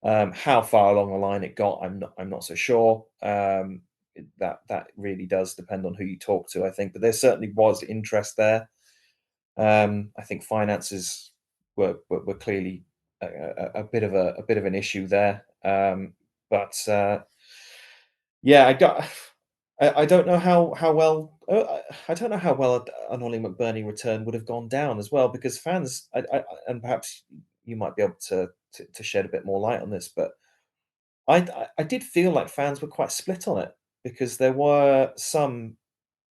How far along the line it got, I'm not so sure. That really does depend on who you talk to, I think. But there certainly was interest there. I think finances were clearly a bit of an issue there. But yeah, I don't know how well I don't know how well an Ollie McBurney return would have gone down as well, because fans and perhaps you might be able to shed a bit more light on this, but I did feel like fans were quite split on it, because there were some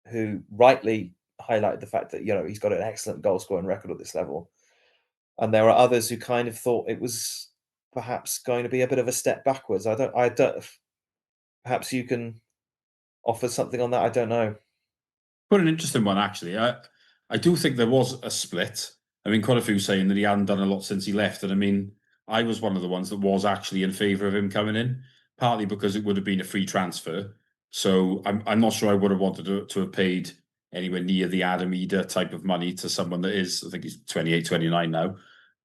who rightly highlighted the fact that he's got an excellent goal scoring record at this level, and there are others who kind of thought it was perhaps going to be a bit of a step backwards. I don't. Perhaps you can offer something on that. I don't know. Quite an interesting one, actually. I do think there was a split. I mean, quite a few saying that he hadn't done a lot since he left, and I mean, I was one of the ones that was actually in favour of him coming in, partly because it would have been a free transfer. So I'm not sure I would have wanted to have paid anywhere near the Adam Eder type of money to someone that is, I think he's 28, 29 now.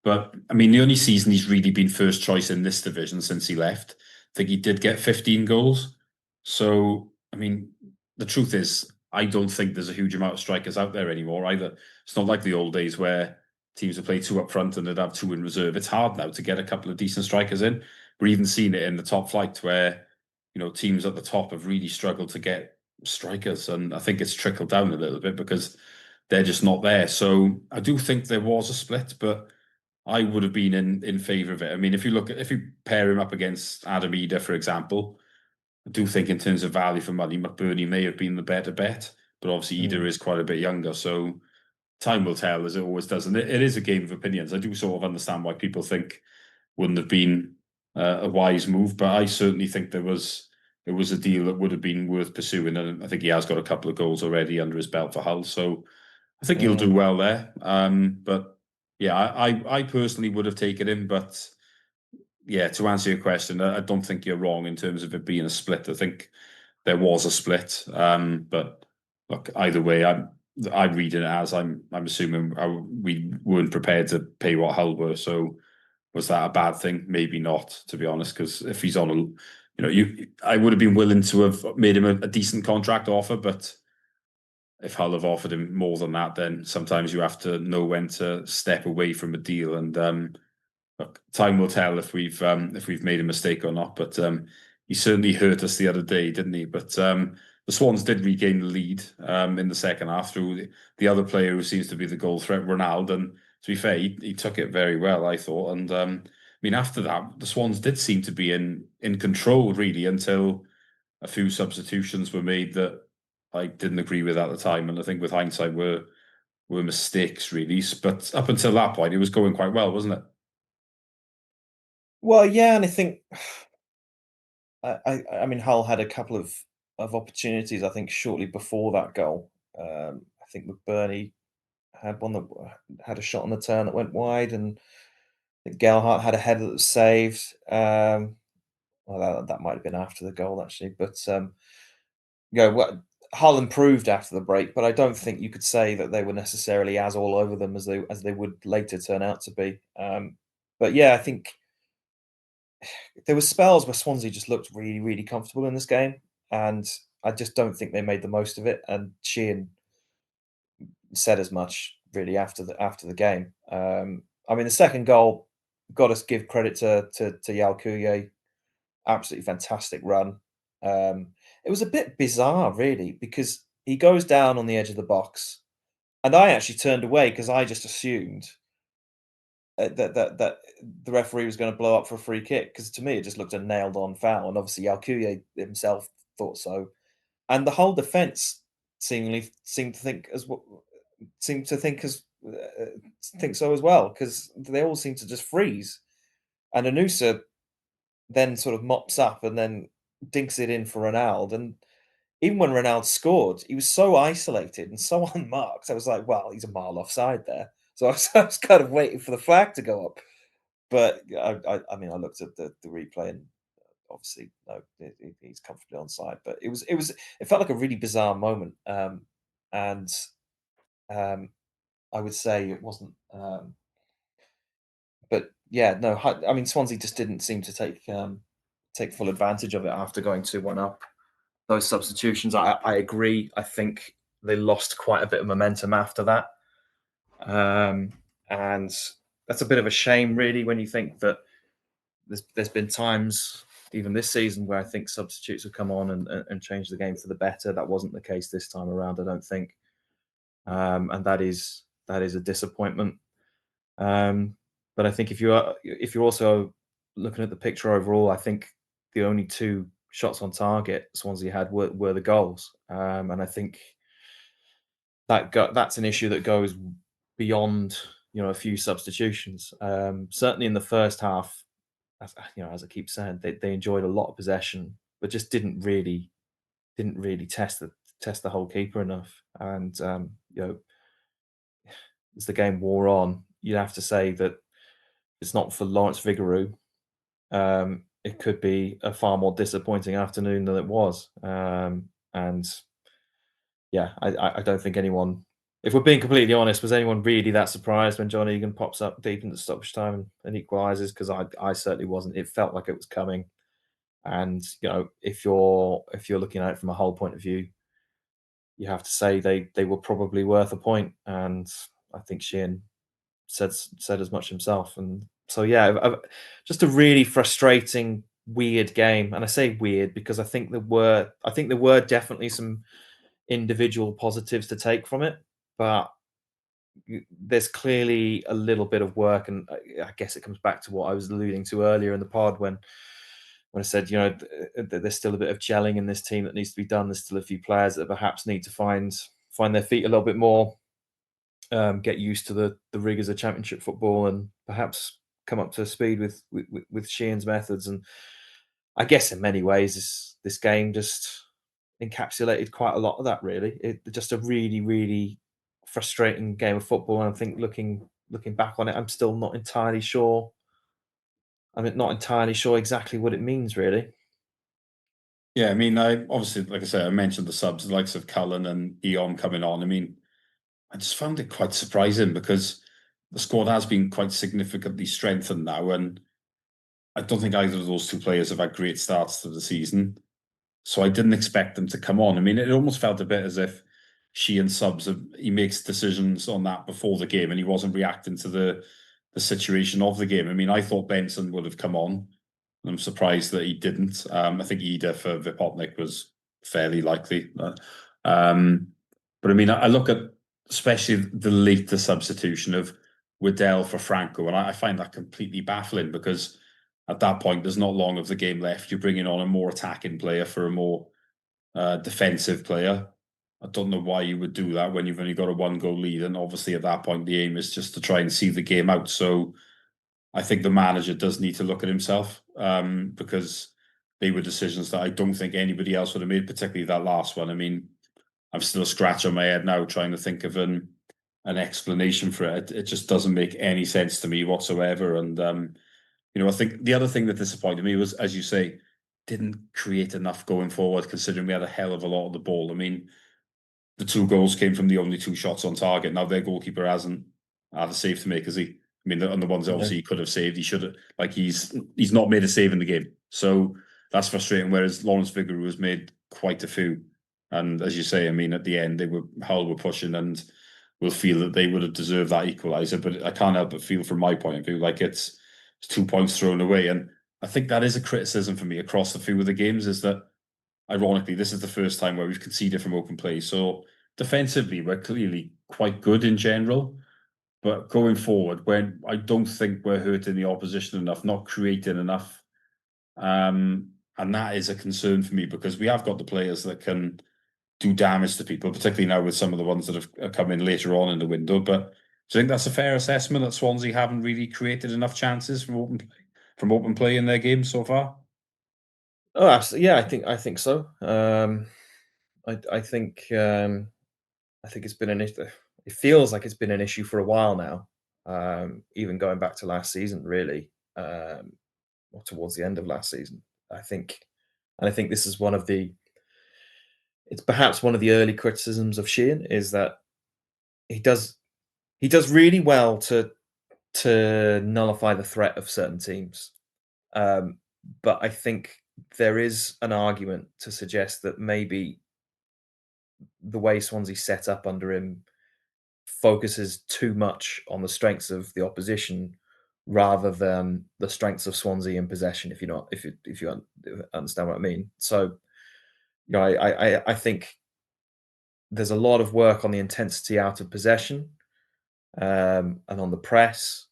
But I mean, the only season he's really been first choice in this division since he left, I think he did get 15 goals. So, I mean, the truth is, I don't think there's a huge amount of strikers out there anymore either. It's not like the old days where teams would play two up front and they'd have two in reserve. It's hard now to get a couple of decent strikers in. We're even seeing it in the top flight where, teams at the top have really struggled to get strikers. And I think it's trickled down a little bit because they're just not there. So I do think there was a split, but I would have been in favour of it. I mean, if you pair him up against Adam Eder, for example, I do think in terms of value for money, McBurney may have been the better bet, but obviously Eder Mm, is quite a bit younger, so time will tell, as it always does. And it is a game of opinions. I do sort of understand why people think wouldn't have been a wise move, but I certainly think there was a deal that would have been worth pursuing, and I think he has got a couple of goals already under his belt for Hull, so I think he'll do mm, well there. But yeah, I personally would have taken him, but yeah, to answer your question, I don't think you're wrong in terms of it being a split. I think there was a split, but look, either way, I'm reading it as I'm assuming we weren't prepared to pay what Hull were. So was that a bad thing? Maybe not, to be honest. Because if he's on a, I would have been willing to have made him a decent contract offer, but if Hull have offered him more than that, then sometimes you have to know when to step away from a deal. And look, time will tell if we've made a mistake or not. But he certainly hurt us the other day, didn't he? But the Swans did regain the lead in the second half through the other player who seems to be the goal threat, Ronaldo. And to be fair, he took it very well, I thought. And I mean, after that, the Swans did seem to be in control really until a few substitutions were made that I didn't agree with at the time, and I think with hindsight were mistakes really. But up until that point, it was going quite well, wasn't it? Well, yeah, and I think I mean Hull had a couple of opportunities. I think shortly before that goal, I think McBurney had one that had a shot on the turn that went wide, and I think Gelhardt had a header that was saved. Well, that might have been after the goal actually, but what Hull improved after the break, but I don't think you could say that they were necessarily as all over them as they would later turn out to be. But yeah, I think there were spells where Swansea just looked really, really comfortable in this game, and I just don't think they made the most of it. And Sheehan said as much really after the game. I mean, the second goal, got to give credit to Yalkuye, absolutely fantastic run. Um, it was a bit bizarre, really, because he goes down on the edge of the box, and I actually turned away because I just assumed that the referee was going to blow up for a free kick because to me it just looked a nailed on foul, and obviously Alcuye himself thought so, and the whole defence seemingly seemed to think as seemed to think so as well because they all seem to just freeze, and Anusa then sort of mops up and then dinks it in for Ronaldo, and even when Ronaldo scored, he was so isolated and so unmarked. I was like, well, he's a mile offside there. So I was kind of waiting for the flag to go up. But I mean, I looked at the replay and obviously no, he's comfortably onside. But it felt like a really bizarre moment, and um, I would say it wasn't. But yeah, no, I mean Swansea just didn't seem to take full advantage of it after going 2-1 up. Those substitutions, I agree. I think they lost quite a bit of momentum after that, and that's a bit of a shame, really, when you think that there's been times even this season where I think substitutes have come on and changed the game for the better. That wasn't the case this time around, I don't think, and that is a disappointment. Um, but I think if you're also looking at the picture overall, I think the only two shots on target Swansea had were the goals, and I think that's an issue that goes beyond a few substitutions. Certainly in the first half, as I keep saying, they enjoyed a lot of possession, but just didn't really test the whole keeper enough. And as the game wore on, you'd have to say that it's not for Lawrence Vigouroux. It could be a far more disappointing afternoon than it was. And yeah, I don't think anyone, if we're being completely honest, was anyone really that surprised when John Egan pops up deep into stoppage time and equalises? Because I certainly wasn't. It felt like it was coming. And if you're looking at it from a whole point of view, you have to say they were probably worth a point. And I think Sheehan said as much himself. And so yeah, just a really frustrating, weird game. And I say weird because I think there were definitely some individual positives to take from it, but there's clearly a little bit of work, and I guess it comes back to what I was alluding to earlier in the pod when I said, there's still a bit of gelling in this team that needs to be done. There's still a few players that perhaps need to find their feet a little bit more, get used to the rigors of Championship football, and perhaps come up to speed with Sheehan's methods. And I guess in many ways, this game just encapsulated quite a lot of that. Really, just a really, really frustrating game of football. And I think looking back on it, I'm still not entirely sure I'm not entirely sure exactly what it means, really. Yeah, I mean, I obviously, like I said, I mentioned the subs, the likes of Cullen and Eon coming on. I mean, I just found it quite surprising because the squad has been quite significantly strengthened now, and I don't think either of those two players have had great starts to the season. So I didn't expect them to come on. I mean, it almost felt a bit as if he makes decisions on that before the game, and he wasn't reacting to the situation of the game. I mean, I thought Benson would have come on, and I'm surprised that he didn't. I think Ida for Vipotnik was fairly likely. Um, but I mean, I look at especially the later substitution of Waddell for Franco, and I find that completely baffling because at that point, there's not long of the game left. You're bringing on a more attacking player for a more defensive player. I don't know why you would do that when you've only got a one goal lead. And obviously, at that point, the aim is just to try and see the game out. So I think the manager does need to look at himself because they were decisions that I don't think anybody else would have made, particularly that last one. I mean, I'm still scratching my head now trying to think of an explanation for it. It just doesn't make any sense to me whatsoever. And I think the other thing that disappointed me was, as you say, didn't create enough going forward, considering we had a hell of a lot of the ball. I mean, the two goals came from the only two shots on target. Now their goalkeeper hasn't had a save to make, has he? I mean, on the ones that No. obviously he could have saved, he should have. Like he's not made a save in the game, so that's frustrating. Whereas Lawrence Vigouroux has made quite a few, and as you say, I mean, at the end Hull were pushing, and will feel that they would have deserved that equaliser. But I can't help but feel, from my point of view, like it's 2 points thrown away, and I think that is a criticism for me across a few of the games. Is that ironically, this is the first time where we've conceded from open play. So defensively, we're clearly quite good in general. But going forward, when I don't think we're hurting the opposition enough, not creating enough, and that is a concern for me because we have got the players that can do damage to people, particularly now with some of the ones that have come in later on in the window. But do you think that's a fair assessment that Swansea haven't really created enough chances from open play in their game so far? Oh, absolutely. Yeah, I think so. I think I think it's been an issue. It feels like it's been an issue for a while now. Even going back to last season, really, or towards the end of last season. I think, and I think this is one of the. It's perhaps one of the early criticisms of Sheehan is that he does he does really well to nullify the threat of certain teams. Um, but I think there is an argument to suggest that maybe the way Swansea set up under him focuses too much on the strengths of the opposition rather than the strengths of Swansea in possession. If you understand what I mean. So I think there's a lot of work on the intensity out of possession and on the press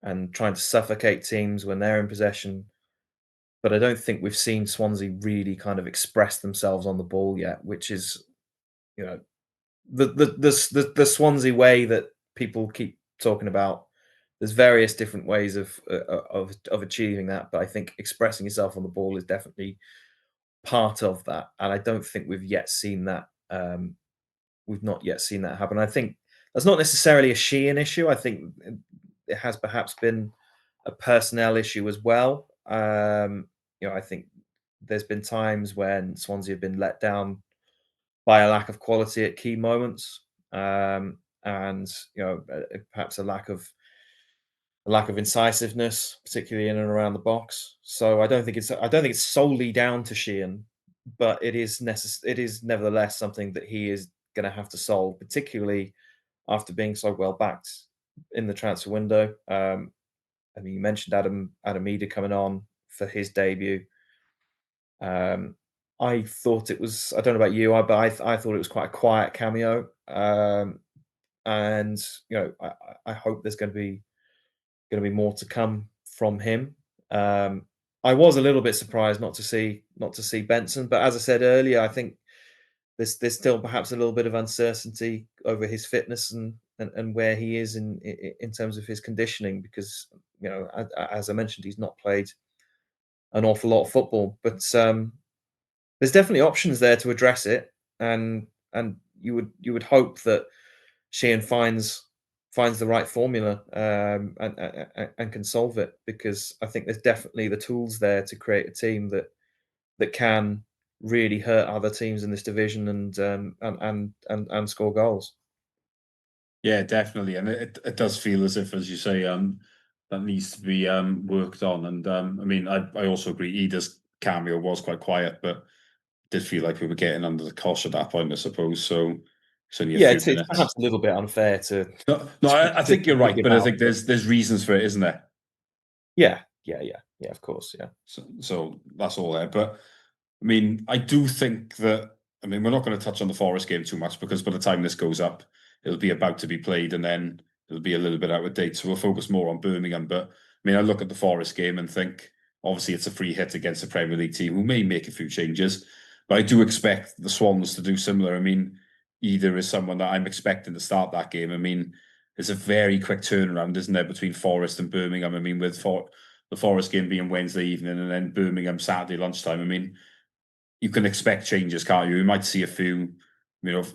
and trying to suffocate teams when they're in possession. But I don't think we've seen Swansea really kind of express themselves on the ball yet, which is you know the Swansea way that people keep talking about. There's various different ways of achieving that, but I think expressing yourself on the ball is definitely part of that, and I don't think we've yet seen that. We've not yet seen that happen. I think that's not necessarily a Sheehan issue. I think it has perhaps been a personnel issue as well. I think there's been times when Swansea have been let down by a lack of quality at key moments, and perhaps a lack of incisiveness, particularly in and around the box. So I don't think it's solely down to Sheehan, but it is nevertheless something that he is going to have to solve, particularly after being so well backed in the transfer window. I mean, you mentioned Adam Eder coming on for his debut. Um, I thought it was. I don't know about you, but I thought it was quite a quiet cameo. And I hope there's going to be more to come from him. Um, I was a little bit surprised not to see Benson, but as I said earlier, I think there's still perhaps a little bit of uncertainty over his fitness and where he is in terms of his conditioning because as I mentioned, he's not played an awful lot of football, but there's definitely options there to address it, and you would hope that Sheehan finds finds the right formula, and can solve it, because I think there's definitely the tools there to create a team that can really hurt other teams in this division, and score goals. Yeah, definitely, and it does feel as if, as you say, that needs to be worked on. And I mean, I also agree. Ida's cameo was quite quiet, but did feel like we were getting under the cosh at that point, I suppose. So it's only a Yeah, few it's perhaps minutes. a little bit unfair to No, no, I think you're pick right, him but I out, think but there's reasons for it, isn't there? yeah, of course, yeah. So that's all there. But I mean, I do think that. I mean, we're not going to touch on the Forest game too much because by the time this goes up, it'll be about to be played, and then it'll be a little bit out of date. So we'll focus more on Birmingham. But I mean, I look at the Forest game and think obviously it's a free hit against a Premier League team who may make a few changes, but I do expect the Swans to do similar. I mean, either is someone that I'm expecting to start that game. I mean, it's a very quick turnaround, isn't there, between Forest and Birmingham? I mean, with the Forest game being Wednesday evening and then Birmingham Saturday lunchtime. I mean, you can expect changes, can't you? We might see a few,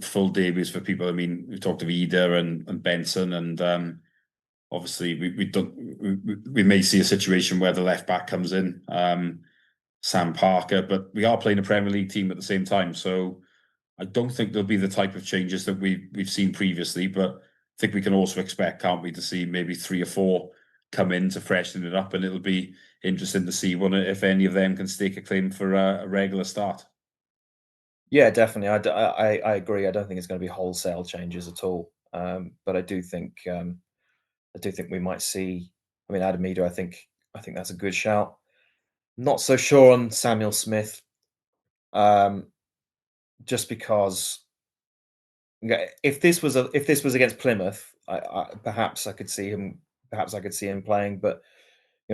full debuts for people. I mean, we talked of Ida and Benson, and obviously we don't we may see a situation where the left back comes in, Sam Parker, but we are playing a Premier League team at the same time, so I don't think there'll be the type of changes that we've seen previously, but I think we can also expect, can't we, to see maybe three or four come in to freshen it up, and it'll be interesting to see if any of them can stake a claim for a regular start. Yeah, definitely. I agree. I don't think it's going to be wholesale changes at all. But I do think we might see. I mean, Adam Eder, I think that's a good shout. Not so sure on Samuel Smith, um, just because, yeah, if this was against Plymouth, perhaps I could see him. Perhaps I could see him playing, but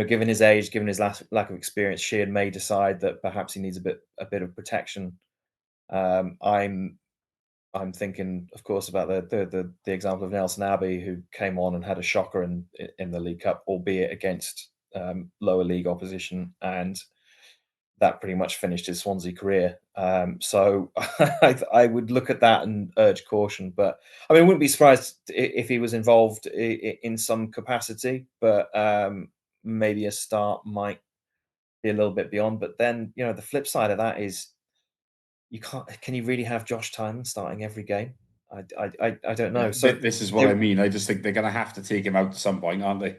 given his age, given his lack of experience, Sheehan may decide that perhaps he needs a bit of protection. Um, I'm I'm thinking, of course, about the example of Nelson Abbey, who came on and had a shocker in the League Cup, albeit against lower league opposition, and that pretty much finished his Swansea career. So I would look at that and urge caution. But I mean, I wouldn't be surprised if he was involved in some capacity, but maybe a start might be a little bit beyond. But then, the flip side of that is, you can't. Can you really have Josh Tymon starting every game? I don't Yeah, know. So this is what I there mean. I just think they're going to have to take him out at some point, aren't they?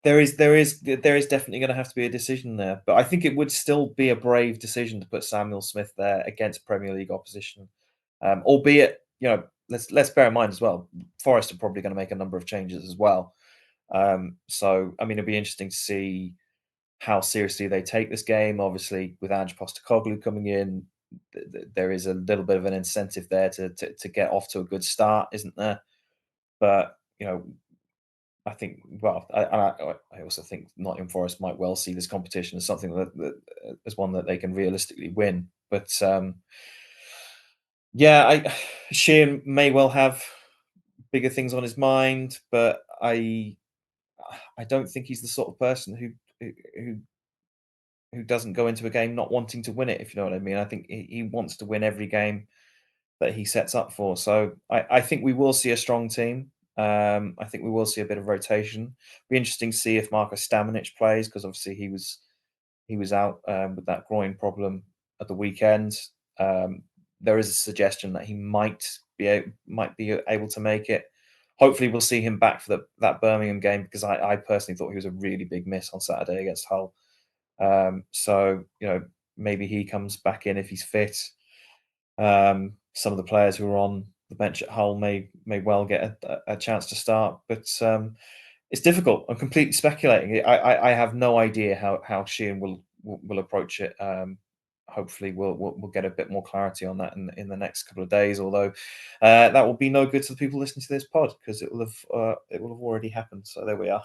there is definitely going to have to be a decision there. But I think it would still be a brave decision to put Samuel Smith there against Premier League opposition. Albeit, let's bear in mind as well, Forest are probably going to make a number of changes as well. So I mean, it'll be interesting to see how seriously they take this game. Obviously, with Ange Postecoglou coming in, there is a little bit of an incentive there to get off to a good start, isn't there? But I think, well, I also think Nottingham Forest might well see this competition as something as one that they can realistically win. But yeah, Sheehan may well have bigger things on his mind, but I don't think he's the sort of person who who doesn't go into a game not wanting to win it, if you know what I mean. I think he wants to win every game that he sets up for. So I think we will see a strong team. I think we will see a bit of rotation. Be interesting to see if Marcus Stamenic plays, because obviously he was out with that groin problem at the weekend. There is a suggestion that he might be able to make it. Hopefully, we'll see him back for that Birmingham game, because I personally thought he was a really big miss on Saturday against Hull. So maybe he comes back in if he's fit. Some of the players who are on the bench at Hull may well get a chance to start, but it's difficult. I'm completely speculating. I have no idea how Sheehan will approach it. Hopefully, we'll get a bit more clarity on that in the next couple of days. Although that will be no good to the people listening to this pod, because it will have already happened. So there we are.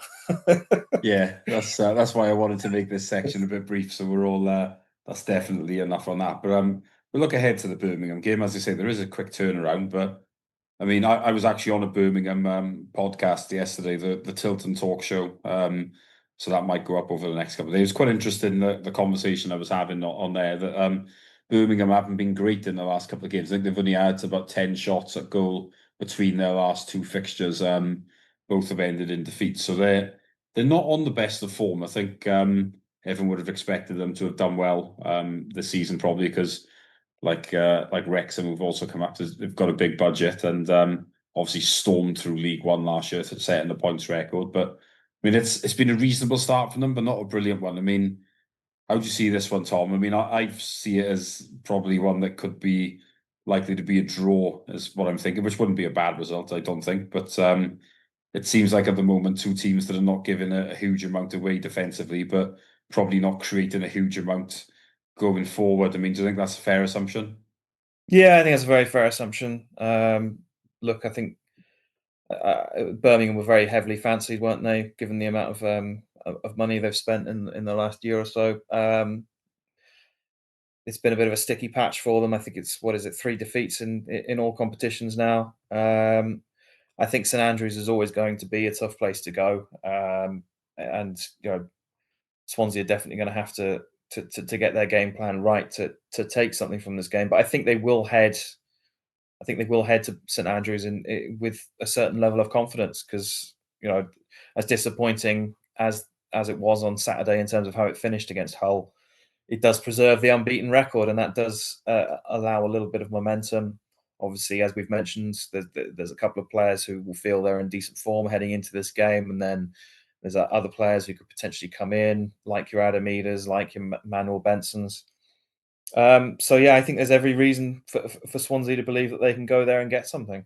Yeah, that's why I wanted to make this section a bit brief. So we're all that's definitely enough on that. But we'll look ahead to the Birmingham game. As I say, there is a quick turnaround, but I mean, I was actually on a Birmingham podcast yesterday, the Tilton Talk Show. So that might go up over the next couple of days. It's quite interesting, the conversation I was having on there, that Birmingham haven't been great in the last couple of games. I think they've only had about 10 shots at goal between their last two fixtures. both have ended in defeat. So they're not on the best of form. I think everyone would have expected them to have done well this season, probably because like Wrexham, who've also come up to, they've got a big budget and obviously stormed through League One last year to setting the points record. But I mean, it's been a reasonable start for them, but not a brilliant one. I mean, how do you see this one, Tom? I mean, I see it as probably one that could be likely to be a draw, is what I'm thinking, which wouldn't be a bad result, I don't think. But it seems like at the moment, two teams that are not giving a huge amount away defensively, but probably not creating a huge amount going forward. I mean, do you think that's a fair assumption? Yeah, I think that's a very fair assumption. Look, I think Birmingham were very heavily fancied, weren't they? Given the amount of money they've spent in the last year or so. It's been a bit of a sticky patch for them. I think it's what is it, 3 defeats in all competitions now. I think St Andrews is always going to be a tough place to go, and Swansea are definitely going to have to get their game plan right to take something from this game. But I think they will head. I think they will head to St Andrews with a certain level of confidence because as disappointing as it was on Saturday in terms of how it finished against Hull, it does preserve the unbeaten record, and that does allow a little bit of momentum. Obviously, as we've mentioned, there's a couple of players who will feel they're in decent form heading into this game, and then there's other players who could potentially come in, like your Adam Eders, like your Manuel Bensons. So yeah, I think there's every reason for Swansea to believe that they can go there and get something.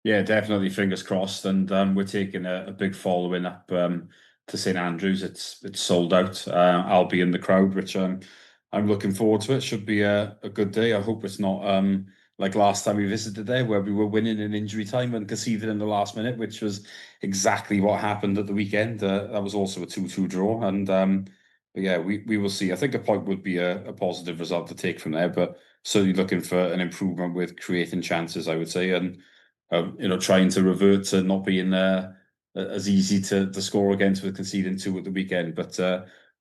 Yeah, definitely. Fingers crossed. And we're taking a big following up to St Andrews. It's sold out. I'll be in the crowd, which I'm looking forward to. It should be a good day. I hope it's not like last time we visited there, where we were winning in injury time and conceded in the last minute, which was exactly what happened at the weekend. That was also a 2-2 draw. And but yeah, we will see. I think a point would be a positive result to take from there, but certainly looking for an improvement with creating chances, I would say. And trying to revert to not being as easy to score against with conceding two at the weekend. But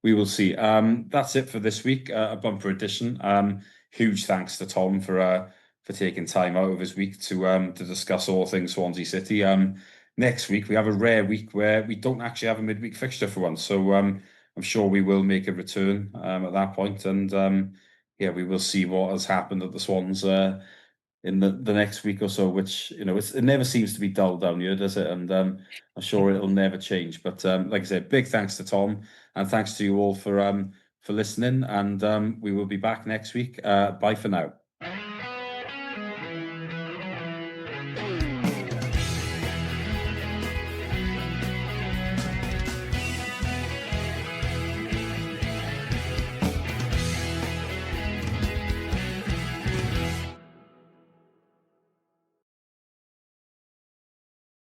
we will see. That's it for this week, a bumper edition. Huge thanks to Tom for taking time out of his week to discuss all things Swansea City. Next week we have a rare week where we don't actually have a midweek fixture for once, so I'm sure we will make a return at that point, and yeah, we will see what has happened at the Swans in the next week or so, which it never seems to be dull down here, does it? And I'm sure it'll never change. But like I said, big thanks to Tom, and thanks to you all for listening. And we will be back next week. Bye for now.